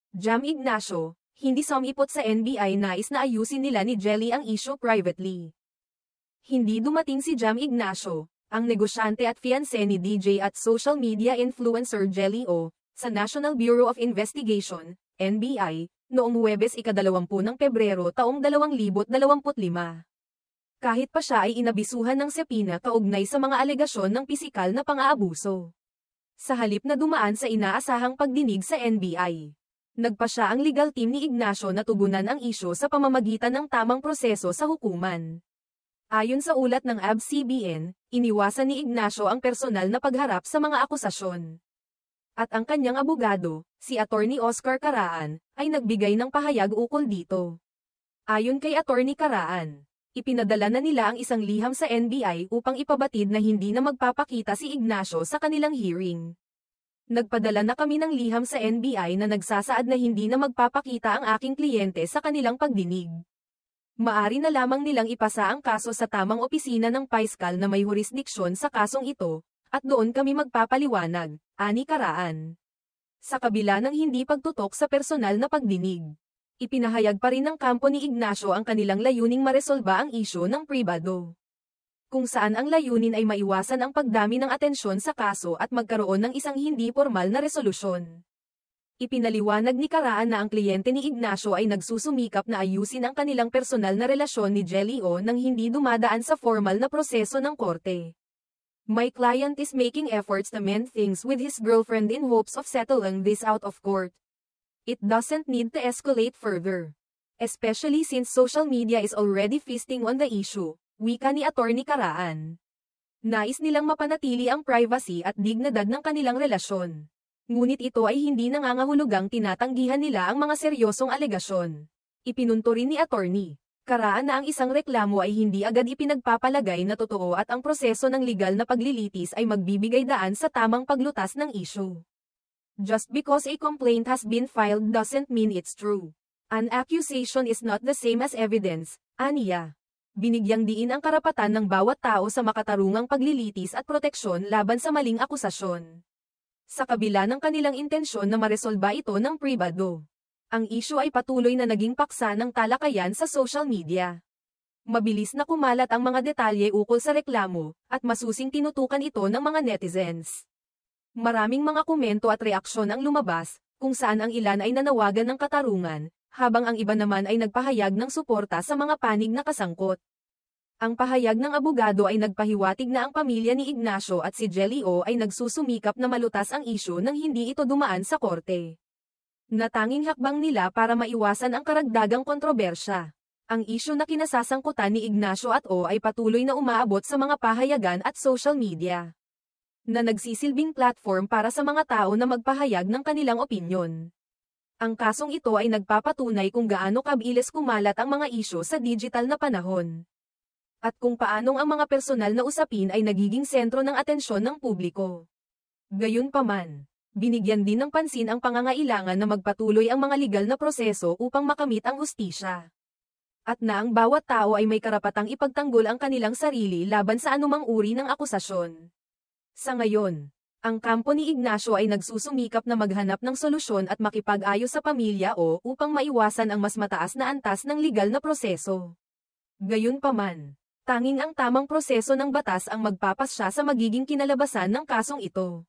Jam Ignacio, hindi sumipot sa NBI, nais na ayusin nila ni Jelly ang issue privately. Hindi dumating si Jam Ignacio, ang negosyante at fiancé ni DJ at social media influencer Jelly O, sa National Bureau of Investigation, NBI, noong Huwebes 20 ng Pebrero taong 2025. Kahit pa siya ay inabisuhan ng SEPINA kaugnay sa mga alegasyon ng pisikal na pang-aabuso. Sa halip na dumaan sa inaasahang pagdinig sa NBI, nagpa siya ang legal team ni Ignacio na tugunan ang isyu sa pamamagitan ng tamang proseso sa hukuman. Ayon sa ulat ng ABS-CBN, iniwasan ni Ignacio ang personal na pagharap sa mga akusasyon. At ang kanyang abogado, si Attorney Oscar Caraan, ay nagbigay ng pahayag ukol dito. Ayon kay Attorney Caraan, ipinadala na nila ang isang liham sa NBI upang ipabatid na hindi na magpapakita si Ignacio sa kanilang hearing. Nagpadala na kami ng liham sa NBI na nagsasaad na hindi na magpapakita ang aking kliyente sa kanilang pagdinig. Maari na lamang nilang ipasa ang kaso sa tamang opisina ng piskal na may jurisdiksyon sa kasong ito, at doon kami magpapaliwanag, ani Caraan. Sa kabila ng hindi pagtutok sa personal na pagdinig, ipinahayag pa rin ng kampo ni Ignacio ang kanilang layuning maresolba ang isyu ng pribado. Kung saan ang layunin ay maiwasan ang pagdami ng atensyon sa kaso at magkaroon ng isang hindi formal na resolusyon. Ipinaliwanag ni Caraan na ang kliyente ni Ignacio ay nagsusumikap na ayusin ang kanilang personal na relasyon ni Jelly O nang hindi dumadaan sa formal na proseso ng korte. My client is making efforts to mend things with his girlfriend in hopes of settling this out of court. It doesn't need to escalate further. Especially since social media is already feasting on the issue, wika ni Attorney Caraan. Nais nilang mapanatili ang privacy at dignidad ng kanilang relasyon. Ngunit ito ay hindi nangangahulugang tinatanggihan nila ang mga seryosong alegasyon. Ipinunto rin ni Attorney Caraan na ang isang reklamo ay hindi agad ipinagpapalagay na totoo at ang proseso ng legal na paglilitis ay magbibigay daan sa tamang paglutas ng issue. Just because a complaint has been filed doesn't mean it's true. An accusation is not the same as evidence, aniya. Binigyang diin ang karapatan ng bawat tao sa makatarungang paglilitis at proteksyon laban sa maling akusasyon. Sa kabila ng kanilang intensyon na maresolba ito ng pribado, ang issue ay patuloy na naging paksa ng talakayan sa social media. Mabilis na kumalat ang mga detalye ukol sa reklamo, at masusing tinutukan ito ng mga netizens. Maraming mga komento at reaksyon ang lumabas, kung saan ang ilan ay nanawagan ng katarungan, habang ang iba naman ay nagpahayag ng suporta sa mga panig na kasangkot. Ang pahayag ng abogado ay nagpahiwatig na ang pamilya ni Ignacio at si Jelly O ay nagsusumikap na malutas ang issue nang hindi ito dumaan sa korte. Natanging hakbang nila para maiwasan ang karagdagang kontrobersya. Ang issue na kinasasangkutan ni Ignacio at O ay patuloy na umaabot sa mga pahayagan at social media, na nagsisilbing platform para sa mga tao na magpahayag ng kanilang opinyon. Ang kasong ito ay nagpapatunay kung gaano kabilis kumalat ang mga issue sa digital na panahon. At kung paanong ang mga personal na usapin ay nagiging sentro ng atensyon ng publiko. Gayunpaman, binigyan din ng pansin ang pangangailangan na magpatuloy ang mga legal na proseso upang makamit ang hustisya. At na ang bawat tao ay may karapatang ipagtanggol ang kanilang sarili laban sa anumang uri ng akusasyon. Sa ngayon, ang kampo ni Ignacio ay nagsusumikap na maghanap ng solusyon at makipag-ayos sa pamilya O upang maiwasan ang mas mataas na antas ng legal na proseso. Gayunpaman, tanging ang tamang proseso ng batas ang magpapasya sa magiging kinalabasan ng kasong ito.